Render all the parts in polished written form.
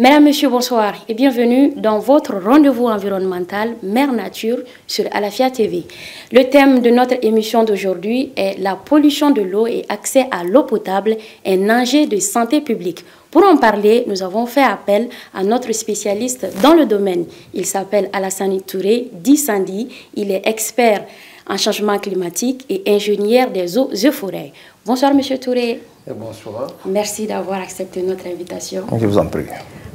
Mesdames, Messieurs, bonsoir et bienvenue dans votre rendez-vous environnemental Mère Nature sur Alafia TV. Le thème de notre émission d'aujourd'hui est la pollution de l'eau et accès à l'eau potable, un enjeu de santé publique. Pour en parler, nous avons fait appel à notre spécialiste dans le domaine. Il s'appelle Alassane Touré, dit Sandy. Il est expert en changement climatique et ingénieur des eaux et forêts. Bonsoir, Monsieur Touré. Et bonsoir. Merci d'avoir accepté notre invitation. Je vous en prie.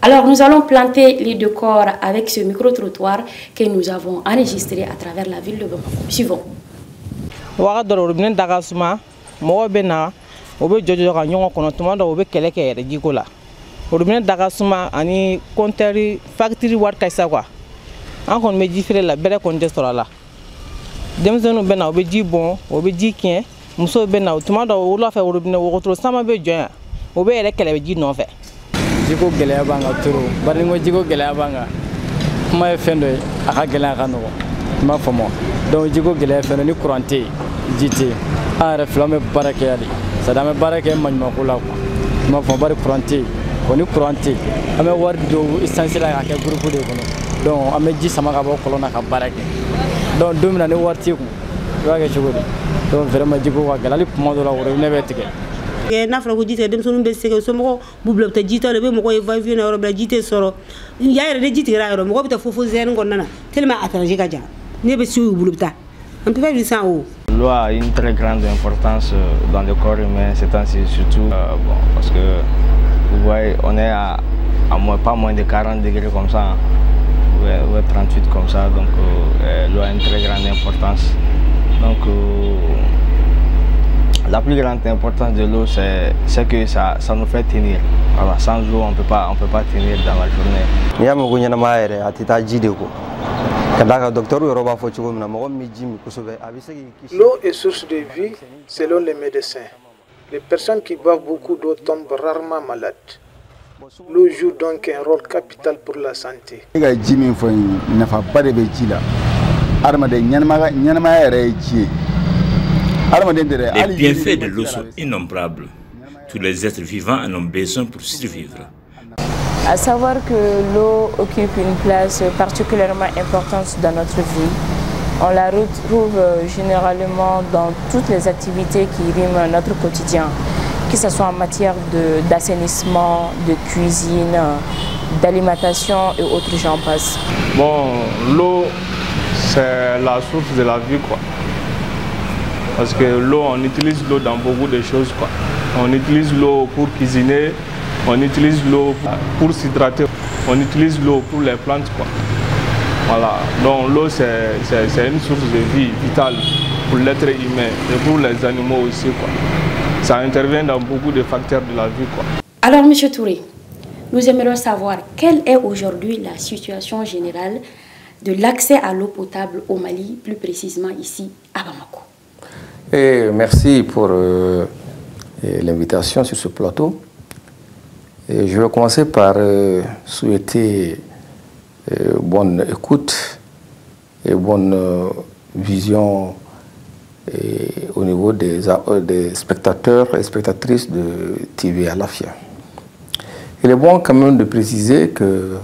Alors, nous allons planter les décors avec ce micro-trottoir que nous avons enregistré à travers la ville de Bamako. Suivons. Jiko gɛlɛya b'an ka toro bari ngo jiko gɛlɛya b'an kan kuma ye fɛn dɔ ye a ka gɛlɛya ka nɔgɔ I m'a faamu donc jiko gɛlɛya fɛn dɔ ni courant tɛ yen ji tɛ yen an yɛrɛ fila an bɛ baara kɛ yan de c'est à dire an bɛ baara kɛ maɲumako la quoi I m'a faamu bari courant tɛ yen o ni courant tɛ yen an bɛ wari don essence la ka kɛ groupe de kɔnɔ donc an bɛ ji sama ka bɔ kɔlɔn na ka baara kɛ donc don min na ni wari t'i kun I b'a kɛ cogo di donc vraiment jiko ka gɛlɛ hali kuma dɔ la robinet bɛ tigɛ. n'a fɔra ko ji tɛ denmisɛnninw bɛ sɛgɛn somɔgɔw b'u bila u bɛ taa ji ta la u bɛ mɔgɔw ye va-et-vient na yɔrɔ bɛɛ ji tɛ sɔrɔ yan yɛrɛ ni ji tigɛra yɔrɔ mɔgɔw bɛ taa fo zɛni kɔnɔna na tellement a trajet ka jan ne bɛ se u bolo bɛ taa on peut pas vivre sans eau. L'eau a une très grande importance dans le corps humain ces temps-ci, surtout parce que vous voyez on est à pas moins de 40 degrés comme ça, ouais, 38 comme ça, donc l'eau a une très grande importance. Donc la plus grande importance de l'eau, c'est que ça nous fait tenir. Voilà, sans eau, on peut pas tenir dans la journée. L'eau est source de vie selon les médecins. Les personnes qui boivent beaucoup d'eau tombent rarement malades. L'eau joue donc un rôle capital pour la santé. Les bienfaits de l'eau sont innombrables. Tous les êtres vivants en ont besoin pour survivre. À savoir que l'eau occupe une place particulièrement importante dans notre vie. On la retrouve généralement dans toutes les activités qui riment notre quotidien, que ce soit en matière d'assainissement, de cuisine, d'alimentation et autres, j'en passe. Bon, l'eau, c'est la source de la vie, quoi. Parce que l'eau, on utilise l'eau dans beaucoup de choses, quoi. On utilise l'eau pour cuisiner, on utilise l'eau pour s'hydrater, on utilise l'eau pour les plantes, quoi. Voilà. Donc l'eau, c'est une source de vie vitale pour l'être humain et pour les animaux aussi, quoi. Ça intervient dans beaucoup de facteurs de la vie, quoi. Alors, Monsieur Touré, nous aimerions savoir quelle est aujourd'hui la situation générale de l'accès à l'eau potable au Mali, plus précisément ici à Bamako. Et merci pour l'invitation sur ce plateau. Et je vais commencer par souhaiter bonne écoute et bonne vision au niveau des spectateurs et spectatrices de TV Alafia. Il est bon quand même de préciser que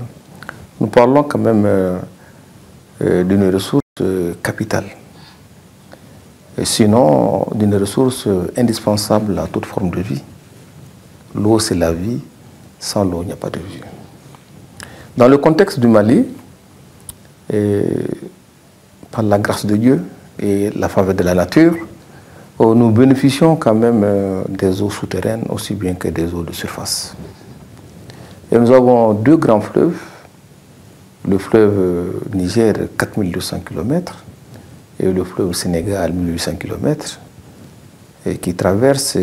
nous parlons quand même d'une ressource capitale. Et sinon, d'une ressource indispensable à toute forme de vie. L'eau, c'est la vie. Sans l'eau, il n'y a pas de vie. Dans le contexte du Mali, par la grâce de Dieu et la faveur de la nature, nous bénéficions quand même des eaux souterraines aussi bien que des eaux de surface. Et nous avons deux grands fleuves. Le fleuve Niger, 4200 km, et le fleuve Sénégal, 1800 km, et qui traverse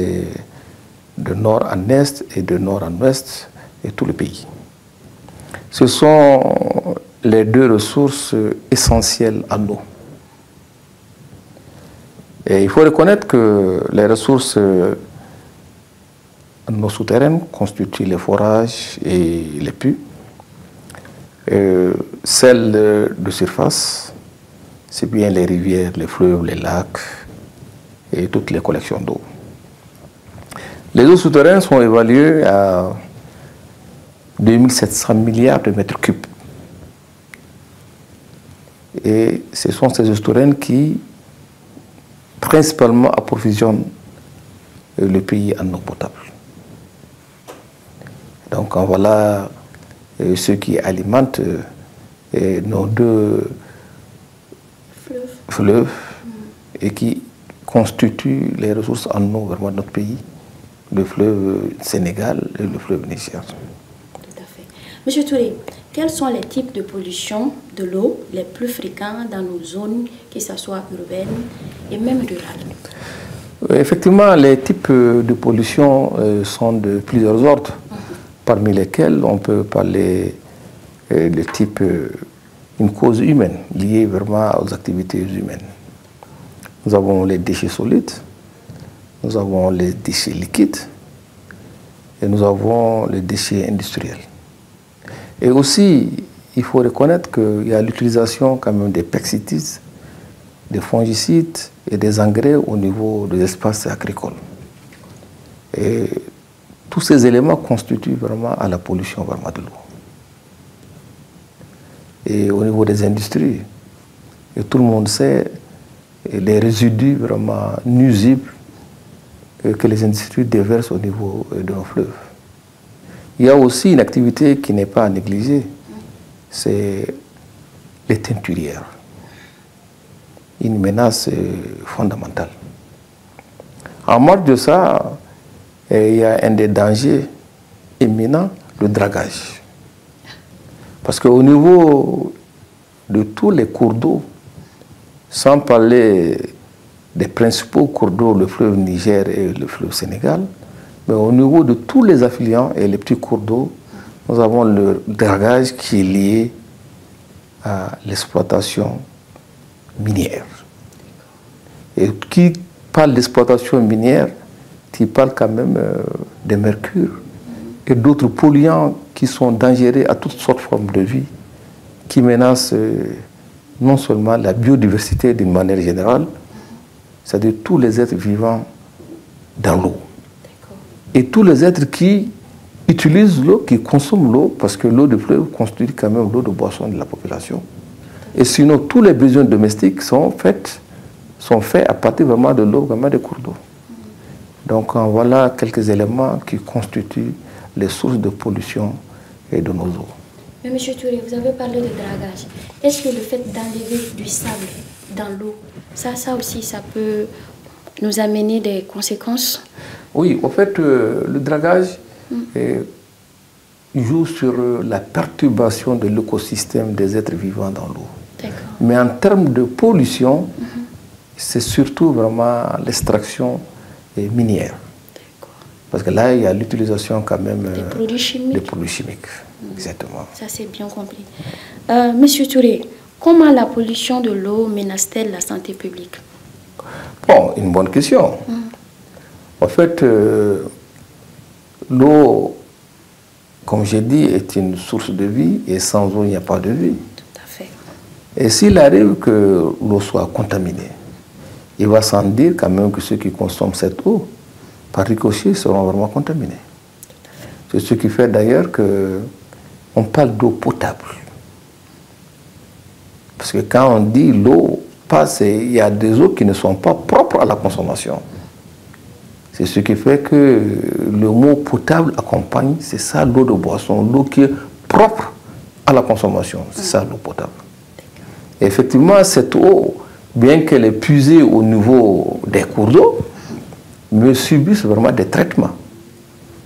de nord en est et de nord en ouest et tout le pays. Ce sont les deux ressources essentielles en eau. Et il faut reconnaître que les ressources en eau souterraine constituent les forages et les puits. Celles de surface, c'est bien les rivières, les fleuves, les lacs et toutes les collections d'eau. Les eaux souterraines sont évaluées à 2700 milliards de mètres cubes. Et ce sont ces estuaires qui principalement approvisionnent le pays en eau potable. Donc voilà ce qui alimente nos deux fleuves et qui constituent les ressources en eau vraiment de notre pays, le fleuve Sénégal et le fleuve Niger. Tout à fait. Monsieur Touré, quels sont les types de pollution de l'eau les plus fréquents dans nos zones, que ce soit urbaines et même rurales? Effectivement, les types de pollution sont de plusieurs ordres, parmi lesquels on peut parler de type une cause humaine, liée vraiment aux activités humaines. Nous avons les déchets solides, nous avons les déchets liquides et nous avons les déchets industriels. Et aussi, il faut reconnaître qu'il y a l'utilisation quand même des pesticides, des fongicides et des engrais au niveau des espaces agricoles. Et tous ces éléments constituent vraiment à la pollution vraiment de l'eau. Et au niveau des industries, et tout le monde sait les résidus vraiment nuisibles que les industries déversent au niveau de nos fleuves. Il y a aussi une activité qui n'est pas à négliger, c'est les teinturières. Une menace fondamentale. En marge de ça, il y a un des dangers éminents, le dragage. Parce qu'au niveau de tous les cours d'eau, sans parler des principaux cours d'eau, le fleuve Niger et le fleuve Sénégal, mais au niveau de tous les affluents et les petits cours d'eau, nous avons le dragage qui est lié à l'exploitation minière. Et qui parle d'exploitation minière, qui parle quand même de mercure et d'autres polluants qui sont dangereux à toutes sortes de formes de vie, qui menacent non seulement la biodiversité d'une manière générale, c'est-à-dire tous les êtres vivants dans l'eau. Et tous les êtres qui utilisent l'eau, qui consomment l'eau, parce que l'eau de fleuve constitue quand même l'eau de boisson de la population. Et sinon, tous les besoins domestiques sont faits à partir vraiment de l'eau, vraiment des cours d'eau. Donc voilà quelques éléments qui constituent les sources de pollution et de nos eaux. Mais M. Touré, vous avez parlé de dragage. Est-ce que le fait d'enlever du sable dans l'eau, ça aussi, ça peut nous amener des conséquences? Oui, en fait, le dragage joue sur la perturbation de l'écosystème des êtres vivants dans l'eau. Mais en termes de pollution, c'est surtout vraiment l'extraction minière. Parce que là, il y a l'utilisation quand même des produits chimiques. Exactement. Ça, c'est bien compris. Monsieur Touré, comment la pollution de l'eau menace-t-elle la santé publique? Bon, une bonne question. En fait, l'eau, comme j'ai dit, est une source de vie et sans eau, il n'y a pas de vie. Tout à fait. Et s'il arrive que l'eau soit contaminée, il va sans dire quand même que ceux qui consomment cette eau, par ricochet, seront vraiment contaminés. C'est ce qui fait d'ailleurs qu'on parle d'eau potable. Parce que quand on dit l'eau passe, il y a des eaux qui ne sont pas propres à la consommation. C'est ce qui fait que le mot potable accompagne, c'est ça l'eau de boisson, l'eau qui est propre à la consommation. C'est ça l'eau potable. Et effectivement, cette eau, bien qu'elle est puisée au niveau des cours d'eau, mais subissent vraiment des traitements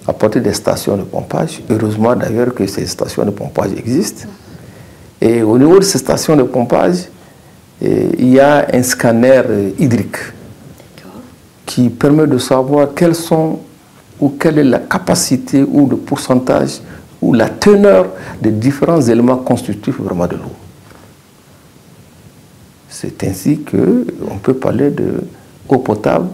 à partir des stations de pompage. Heureusement d'ailleurs que ces stations de pompage existent. Et au niveau de ces stations de pompage, il y a un scanner hydrique qui permet de savoir quelles sont ou quelle est la capacité ou le pourcentage ou la teneur des différents éléments constitutifs vraiment de l'eau. C'est ainsi qu'on peut parler de eau potable,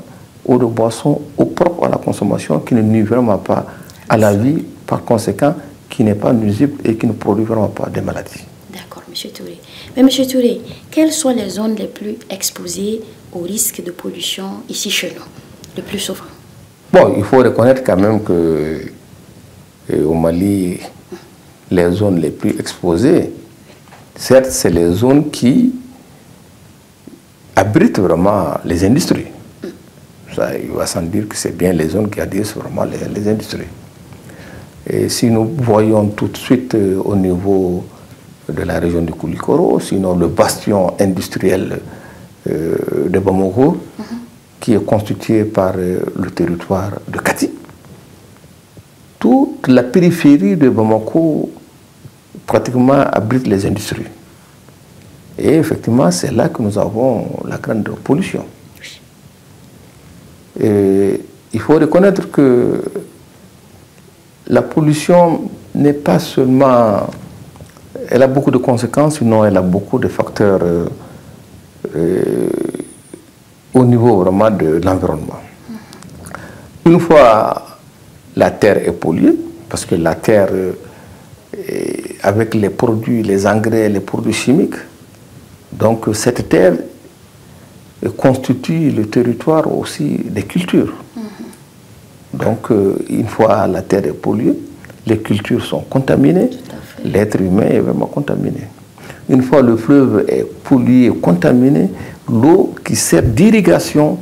eau de boisson, eau propre à la consommation qui ne nuit vraiment pas à la vie, par conséquent, qui n'est pas nuisible et qui ne produit vraiment pas de maladies. D'accord, M. Touré. Mais M. Touré, quelles sont les zones les plus exposées au risque de pollution ici chez nous, le plus souvent? Bon, il faut reconnaître quand même qu'au Mali, les zones les plus exposées, certes, c'est les zones qui abritent vraiment les industries. Ça, il va sans dire que c'est bien les zones qui abritent vraiment les industries. Et si nous voyons tout de suite au niveau de la région du Koulikoro, sinon le bastion industriel de Bamako, qui est constitué par le territoire de Kati, toute la périphérie de Bamako pratiquement abrite les industries. Et effectivement, c'est là que nous avons la grande pollution. Et il faut reconnaître que la pollution n'est pas seulement... Elle a beaucoup de conséquences, sinon elle a beaucoup de facteurs au niveau vraiment de l'environnement. Une fois la terre est polluée, parce que la terre, avec les produits, les engrais, les produits chimiques, donc cette terre constitue le territoire aussi des cultures. Donc une fois la terre est polluée, les cultures sont contaminées, l'être humain est vraiment contaminé. Une fois le fleuve est pollué, contaminé, l'eau qui sert d'irrigation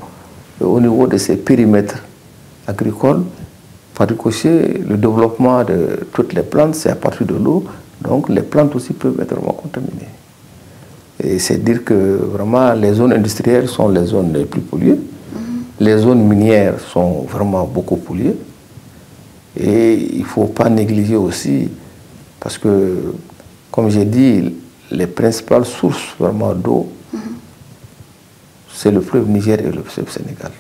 au niveau de ces périmètres agricoles, par ricochet, le développement de toutes les plantes, c'est à partir de l'eau, donc les plantes aussi peuvent être vraiment contaminées. Et c'est dire que vraiment les zones industrielles sont les zones les plus polluées, les zones minières sont vraiment beaucoup polluées, et il ne faut pas négliger aussi, parce que, comme j'ai dit, les principales sources vraiment d'eau, c'est le fleuve Niger et le fleuve Sénégal.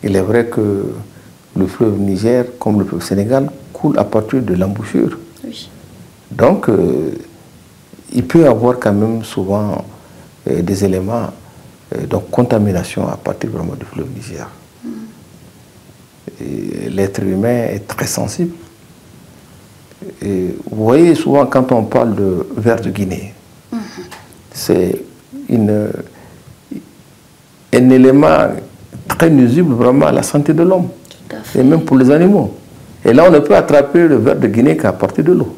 Il est vrai que le fleuve Niger, comme le fleuve Sénégal, coule à partir de l'embouchure. Oui. Donc, il peut y avoir quand même souvent des éléments de contamination à partir vraiment du fleuve Niger. L'être humain est très sensible. Et vous voyez souvent quand on parle de ver de Guinée, c'est un élément très nuisible vraiment à la santé de l'homme et même pour les animaux. Et là on ne peut attraper le ver de Guinée qu'à partir de l'eau.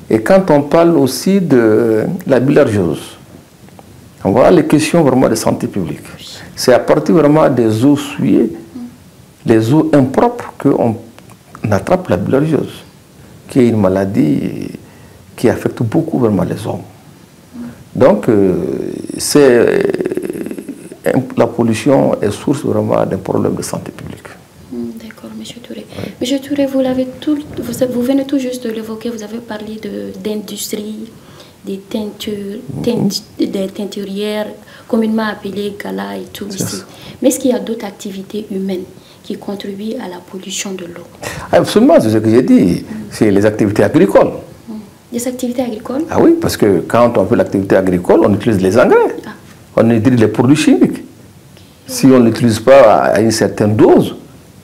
Et quand on parle aussi de la bilharziose, on voit les questions vraiment de santé publique. C'est à partir vraiment des eaux souillées, les eaux impropres qu'on attrape la bilharziose, qui est une maladie qui affecte beaucoup vraiment les hommes. Donc, la pollution est source vraiment d'un problème de santé publique. D'accord, M. Touré. Oui. M. Touré, vous venez tout juste de l'évoquer, vous avez parlé d'industrie, des teinturières, communément appelées gala et tout ici. Mais est-ce qu'il y a d'autres activités humaines qui contribuent à la pollution de l'eau? Absolument, c'est ce que j'ai dit. C'est les activités agricoles. Les activités agricoles? Ah oui, parce que quand on fait l'activité agricole, on utilise les engrais. On utilise les produits chimiques. Si on n'utilise pas à une certaine dose,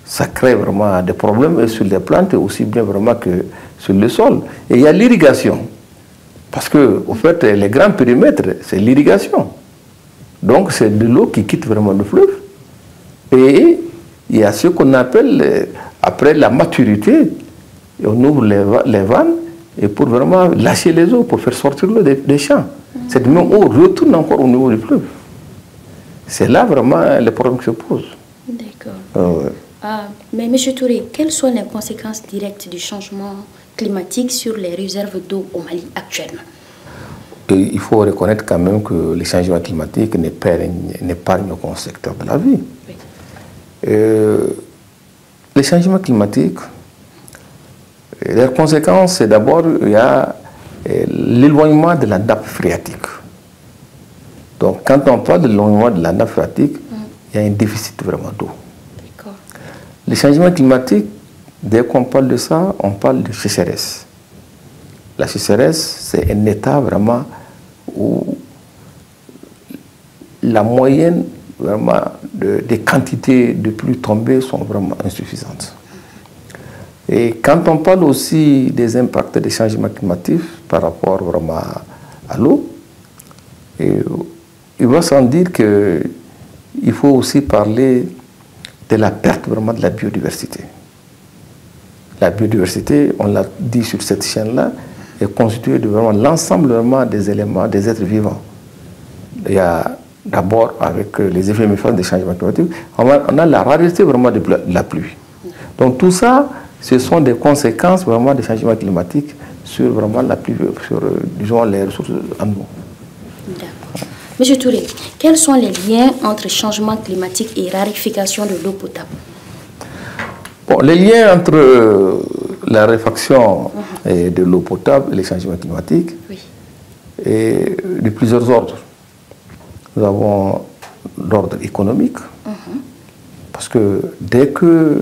ça crée vraiment des problèmes sur les plantes, aussi bien vraiment que sur le sol. Et il y a l'irrigation. Parce que, au fait, les grands périmètres, c'est l'irrigation. Donc, c'est de l'eau qui quitte vraiment le fleuve. Et il y a ce qu'on appelle, après la maturité, on ouvre les vannes et pour vraiment lâcher les eaux, pour faire sortir l'eau des champs. Cette même eau retourne encore au niveau du fleuve. C'est là vraiment le problème qui se pose. D'accord. Mais M. Touré, quelles sont les conséquences directes du changement climatique sur les réserves d'eau au Mali actuellement? Il faut reconnaître quand même que les changements climatiques n'épargnent aucun secteur de la vie. Oui. Les changements climatiques, leurs conséquences, c'est d'abord, il y a l'éloignement de la nappe phréatique. Donc, quand on parle de l'éloignement de la nappe phréatique, il y a un déficit vraiment d'eau. Les changements climatiques, dès qu'on parle de ça, on parle de sécheresse. La sécheresse, c'est un état vraiment où la moyenne vraiment des quantités de pluie tombées sont vraiment insuffisantes. Et quand on parle aussi des impacts des changements climatiques par rapport vraiment à l'eau, il va sans dire qu'il faut aussi parler de la perte vraiment de la biodiversité. la biodiversité, on l'a dit sur cette chaîne-là, est constituée de vraiment l'ensemble des éléments, des êtres vivants. Il y a d'abord, avec les effets méfaits des changements climatiques, on a la rareté vraiment de la pluie. Donc tout ça, ce sont des conséquences vraiment des changements climatiques sur vraiment la pluie, sur disons, les ressources en eau. D'accord. Monsieur Touré, quels sont les liens entre changement climatique et raréfaction de l'eau potable? Bon, les liens entre la raréfaction de l'eau potable et les changements climatiques est de plusieurs ordres. Nous avons l'ordre économique, parce que dès que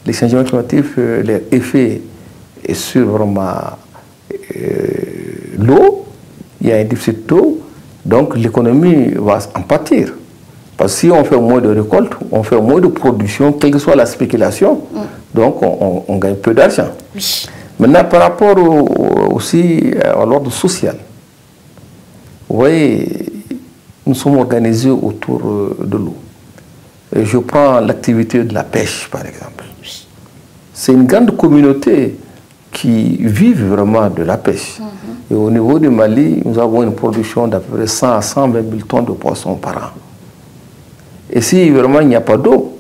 les changements climatiques, leur effet est sur vraiment l'eau, il y a un déficit d'eau, donc l'économie va en pâtir. Parce que si on fait moins de récolte, on fait moins de production, quelle que soit la spéculation, donc on gagne peu d'argent. Maintenant, par rapport aussi à l'ordre social, vous voyez, nous sommes organisés autour de l'eau. Je prends l'activité de la pêche, par exemple. C'est une grande communauté qui vit vraiment de la pêche. Et au niveau du Mali, nous avons une production d'à peu près 100 à 120 000 tonnes de poissons par an. Et si vraiment il n'y a pas d'eau,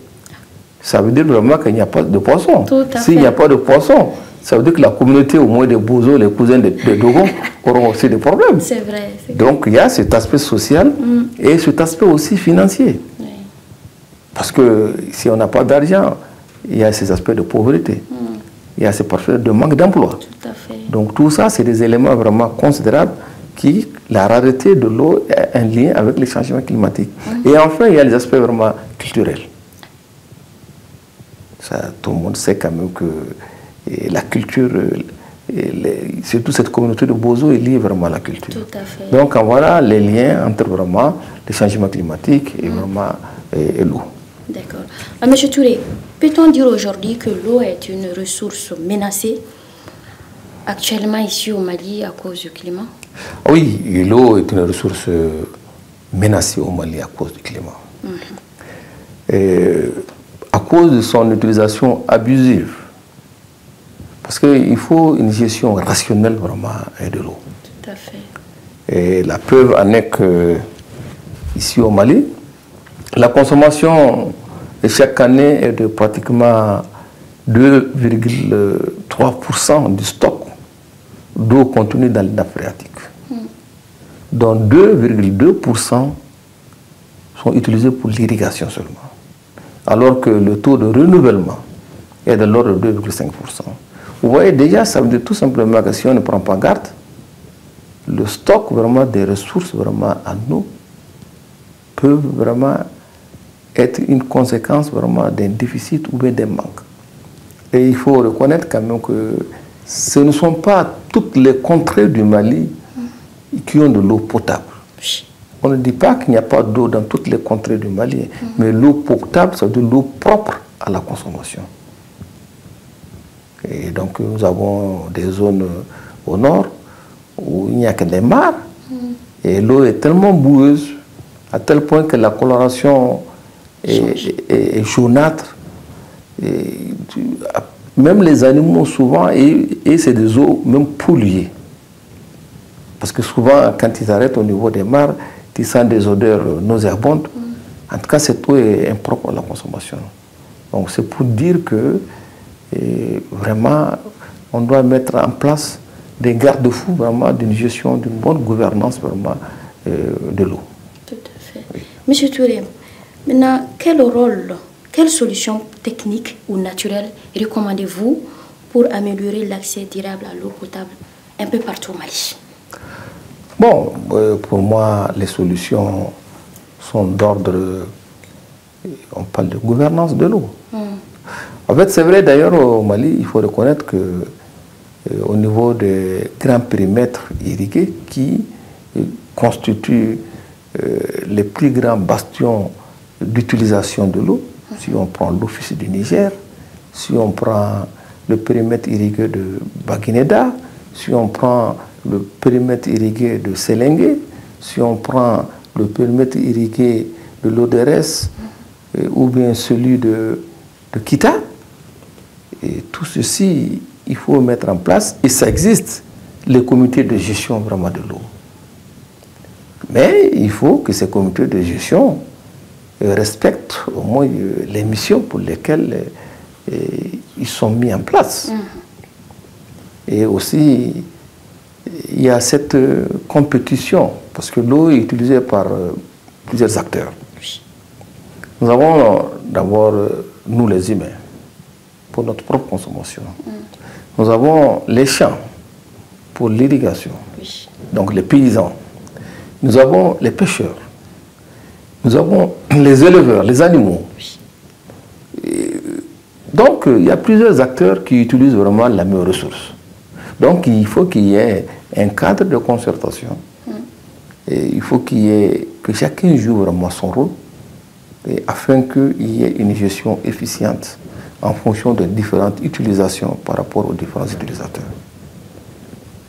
ça veut dire vraiment qu'il n'y a pas de poissons. S'il n'y a pas de poissons, ça veut dire que la communauté, au moins des Bozo, les cousins de Dogon, auront aussi des problèmes. C'est vrai. Donc il y a cet aspect social et cet aspect aussi financier. Oui. Parce que si on n'a pas d'argent, il y a ces aspects de pauvreté. Il y a ces parfaits de manque d'emploi. Donc tout ça, c'est des éléments vraiment considérables qui, la rareté de l'eau est un lien avec les changements climatiques. Et enfin, il y a les aspects vraiment culturels. Ça, tout le monde sait quand même que la culture, surtout cette communauté de Bozo, est liée vraiment à la culture. Tout à fait. Donc voilà les liens entre vraiment les changements climatiques et vraiment l'eau. D'accord. Monsieur Touré, peut-on dire aujourd'hui que l'eau est une ressource menacée actuellement ici au Mali à cause du climat? Oui, l'eau est une ressource menacée au Mali à cause du climat. Et à cause de son utilisation abusive. Parce qu'il faut une gestion rationnelle vraiment de l'eau. Tout à fait. Et la preuve en est que ici au Mali, la consommation chaque année est de pratiquement 2,3% du stock d'eau contenue dans les nappes phréatiques. Dont 2,2% sont utilisés pour l'irrigation seulement. Alors que le taux de renouvellement est de l'ordre de 2,5%. Vous voyez déjà, ça veut dire tout simplement que si on ne prend pas garde, le stock vraiment des ressources vraiment en eau peut vraiment être une conséquence vraiment d'un déficit ou bien d'un manque. Et il faut reconnaître quand même que ce ne sont pas toutes les contrées du Mali qui ont de l'eau potable. On ne dit pas qu'il n'y a pas d'eau dans toutes les contrées du Mali, mais l'eau potable, c'est de l'eau propre à la consommation. Et donc nous avons des zones au nord où il n'y a que des mares, et l'eau est tellement boueuse, à tel point que la coloration est jaunâtre. Et même les animaux souvent, et c'est des eaux même polluées. Parce que souvent, quand ils arrêtent au niveau des mares, ils sentent des odeurs nauséabondes. En tout cas, cette eau est impropre à la consommation. Donc c'est pour dire que vraiment, on doit mettre en place des garde-fous vraiment d'une gestion, d'une bonne gouvernance vraiment de l'eau. Tout à fait. Oui. Monsieur Touré, maintenant, quel rôle, quelle solution technique ou naturelle recommandez-vous pour améliorer l'accès durable à l'eau potable un peu partout au Mali? Bon, pour moi, les solutions sont d'ordre, on parle de gouvernance de l'eau. En fait, c'est vrai d'ailleurs au Mali, il faut reconnaître que au niveau des grands périmètres irrigués qui constituent les plus grands bastions d'utilisation de l'eau, si on prend l'Office du Niger, si on prend le périmètre irrigué de Baguineda, si on prend le périmètre irrigué de Sélengue, si on prend le périmètre irrigué de l'Oderès ou bien celui de Kita, Et tout ceci, il faut mettre en place, et ça existe, les comités de gestion vraiment de l'eau. Mais il faut que ces comités de gestion respectent au moins les missions pour lesquelles ils sont mis en place. Et aussi, il y a cette compétition, parce que l'eau est utilisée par plusieurs acteurs. Nous avons d'abord, nous les humains, pour notre propre consommation. Nous avons les champs pour l'irrigation, donc les paysans. Nous avons les pêcheurs. Nous avons les éleveurs, les animaux. Donc, il y a plusieurs acteurs qui utilisent vraiment la même ressource. Donc, il faut qu'il y ait un cadre de concertation. Et il faut que chacun joue vraiment son rôle afin qu'il y ait une gestion efficiente en fonction de différentes utilisations par rapport aux différents utilisateurs.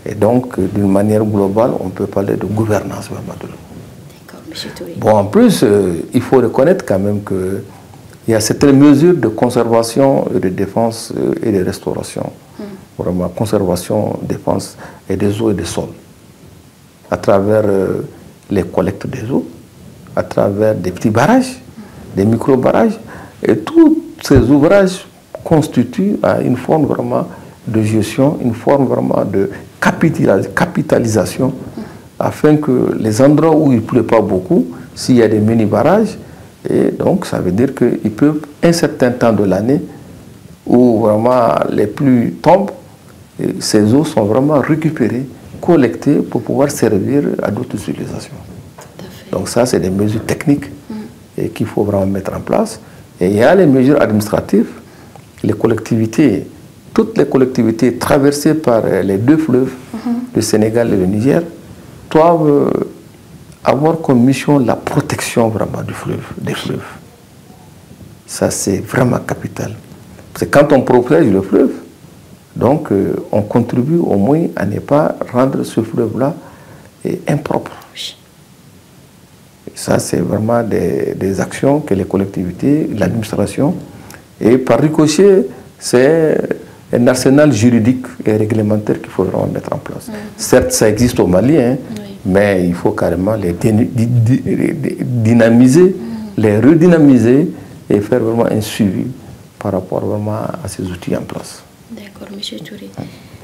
Et donc, d'une manière globale, on peut parler de gouvernance vraiment de l'eau. D'accord, M. Touré. Bon, en plus, il faut reconnaître quand même qu'il y a certaines mesures de conservation et de défense et de restauration. Vraiment, conservation, défense et des eaux et des sols. À travers les collectes des eaux, à travers des petits barrages, des micro-barrages. Et tous ces ouvrages constituent une forme vraiment de gestion, une forme vraiment de capitalisation, afin que les endroits où il ne pleut pas beaucoup, s'il y a des mini-barrages, et donc ça veut dire qu'ils peuvent, un certain temps de l'année, où vraiment les pluies tombent, ces eaux sont vraiment récupérées, collectées pour pouvoir servir à d'autres utilisations. Donc ça, c'est des mesures techniques qu'il faut vraiment mettre en place. Et il y a les mesures administratives, les collectivités, toutes les collectivités traversées par les deux fleuves, le Sénégal et le Niger, doivent avoir comme mission la protection vraiment du fleuve, des fleuves. Ça, c'est vraiment capital. Parce que quand on protège le fleuve, donc on contribue au moins à ne pas rendre ce fleuve-là impropre. Et ça, c'est vraiment des actions que les collectivités, l'administration, et par ricochet, c'est un arsenal juridique et réglementaire qu'il faut vraiment mettre en place. Certes, ça existe au Mali, mais il faut carrément les dynamiser, les redynamiser et faire vraiment un suivi par rapport vraiment à ces outils en place. D'accord, M. Touré.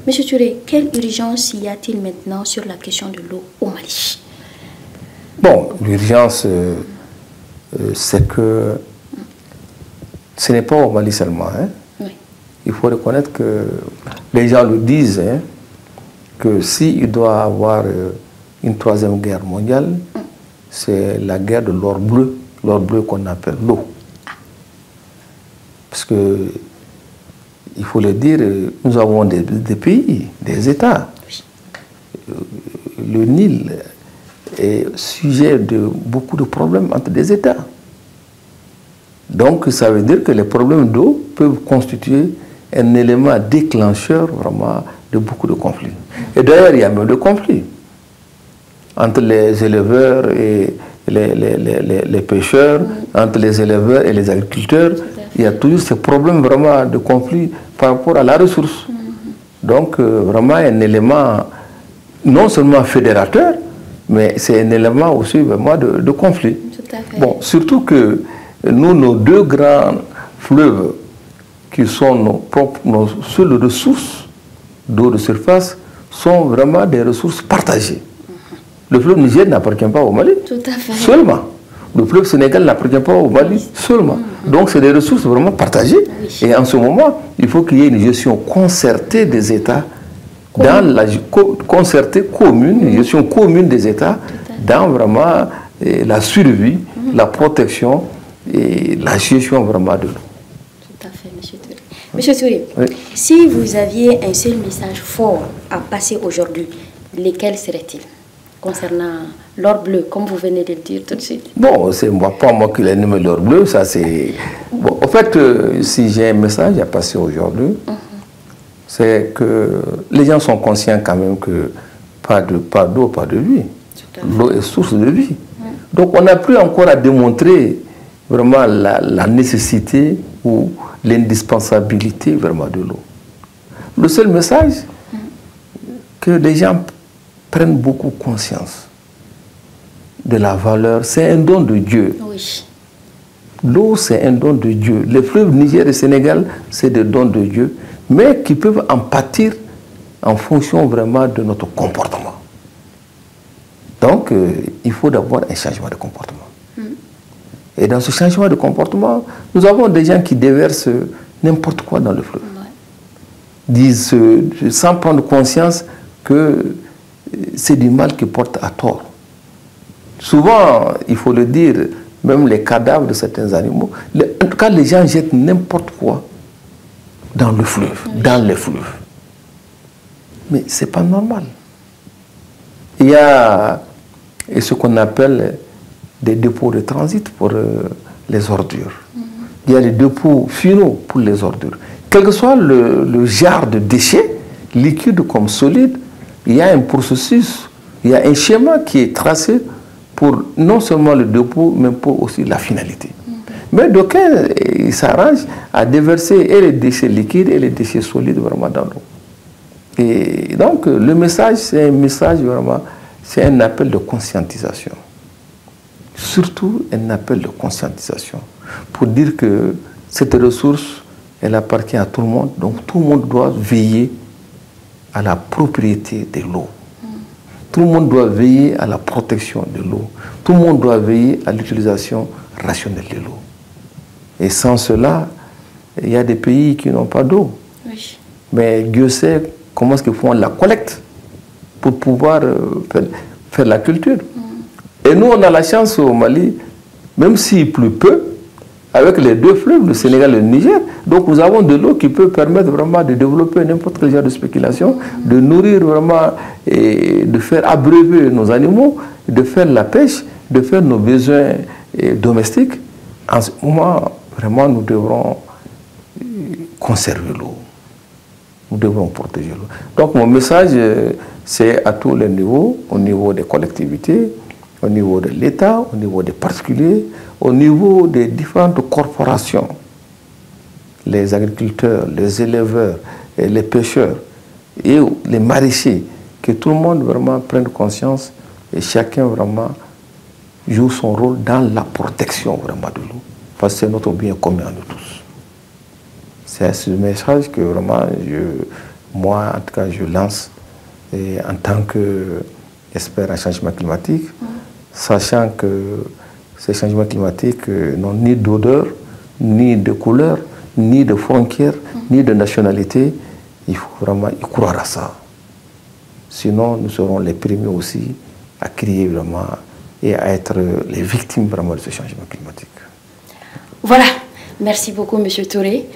M. Touré, quelle urgence y a-t-il maintenant sur la question de l'eau au Mali? Bon, l'urgence, c'est que ce n'est pas au Mali seulement. Il faut reconnaître que les gens le disent, que s'il doit y avoir une troisième guerre mondiale, c'est la guerre de l'or bleu qu'on appelle l'eau. Parce que, il faut le dire, nous avons des pays, des États. Le Nil est sujet de beaucoup de problèmes entre des États. Donc, ça veut dire que les problèmes d'eau peuvent constituer un élément déclencheur vraiment de beaucoup de conflits. Et d'ailleurs, il y a même de conflits entre les éleveurs et les pêcheurs, entre les éleveurs et les agriculteurs. Il y a toujours ce problème vraiment de conflit par rapport à la ressource. Donc, vraiment un élément non seulement fédérateur, mais c'est un élément aussi vraiment de conflit. Bon, surtout que nous, nos deux grands fleuves, qui sont nos seules ressources d'eau de surface, sont vraiment des ressources partagées. Le fleuve Niger n'appartient pas au Mali, seulement. Le fleuve Sénégal n'appartient pas au Mali, seulement. Donc c'est des ressources vraiment partagées. Et en ce moment, il faut qu'il y ait une gestion concertée des États, dans la concertée commune, une gestion commune des États, dans vraiment la survie, la protection et la gestion vraiment de l'eau. Tout à fait, M. Touré. M. Touré, si vous aviez un seul message fort à passer aujourd'hui, lesquels serait-il concernant l'or bleu, comme vous venez de le dire tout de suite? Bon, c'est pas moi qui l'ai nommé l'or bleu, ça c'est... Bon, en fait, si j'ai un message à passer aujourd'hui, c'est que les gens sont conscients quand même que pas d'eau, pas de vie. L'eau est source de vie. Donc on n'a plus encore à démontrer vraiment la nécessité ou l'indispensabilité vraiment de l'eau. Le seul message, que les gens prennent beaucoup conscience de la valeur, c'est un don de Dieu. Oui. L'eau, c'est un don de Dieu. Les fleuves Niger et Sénégal, c'est des dons de Dieu, mais qui peuvent en pâtir en fonction vraiment de notre comportement. Donc, il faut d'abord un changement de comportement. Et dans ce changement de comportement, nous avons des gens qui déversent n'importe quoi dans le fleuve. Disent, sans prendre conscience que c'est du mal qu'ils portent à tort. Souvent, il faut le dire, même les cadavres de certains animaux, en tout cas, les gens jettent n'importe quoi dans le fleuve, dans les fleuves. Mais ce n'est pas normal. Il y a ce qu'on appelle des dépôts de transit pour les ordures. Il y a des dépôts finaux pour les ordures. Quel que soit le genre de déchets, liquide comme solide, il y a un processus, il y a un schéma qui est tracé pour non seulement le dépôt, mais pour aussi la finalité. Mais d'aucuns s'arrangent à déverser et les déchets liquides et les déchets solides vraiment dans l'eau. Et donc le message, c'est un message vraiment, c'est un appel de conscientisation. Surtout un appel de conscientisation pour dire que cette ressource, elle appartient à tout le monde, donc tout le monde doit veiller à la propriété de l'eau. Tout le monde doit veiller à la protection de l'eau. Tout le monde doit veiller à l'utilisation rationnelle de l'eau. Et sans cela, il y a des pays qui n'ont pas d'eau. Oui. Mais Dieu sait comment est-ce qu'ils font la collecte pour pouvoir faire la culture. Et nous, on a la chance au Mali, même s'il pleut peu, avec les deux fleuves, le Sénégal et le Niger, donc nous avons de l'eau qui peut permettre vraiment de développer n'importe quel genre de spéculation, de nourrir vraiment et de faire abreuver nos animaux, de faire la pêche, de faire nos besoins domestiques. En ce moment, vraiment, nous devrons conserver l'eau. Nous devons protéger l'eau. Donc mon message, c'est à tous les niveaux, au niveau des collectivités, au niveau de l'État, au niveau des particuliers, au niveau des différentes corporations, les agriculteurs, les éleveurs, et les pêcheurs et les maraîchers, que tout le monde vraiment prenne conscience et chacun vraiment joue son rôle dans la protection vraiment de l'eau. Parce que c'est notre bien commun de tous. C'est ce message que vraiment, moi en tout cas, je lance et en tant qu'expert en changement climatique, sachant que ces changements climatiques n'ont ni d'odeur, ni de couleur, ni de frontières, ni de nationalité. Il faut vraiment y croire à ça. Sinon, nous serons les premiers aussi à crier vraiment et à être les victimes vraiment de ce changement climatique. Voilà. Merci beaucoup, M. Touré.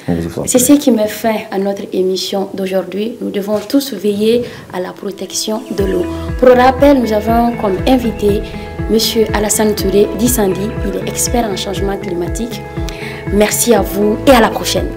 C'est ce qui met fin à notre émission d'aujourd'hui. Nous devons tous veiller à la protection de l'eau. Pour rappel, nous avons comme invité M. Alassane Touré d'Issandi. Il est expert en changement climatique. Merci à vous et à la prochaine.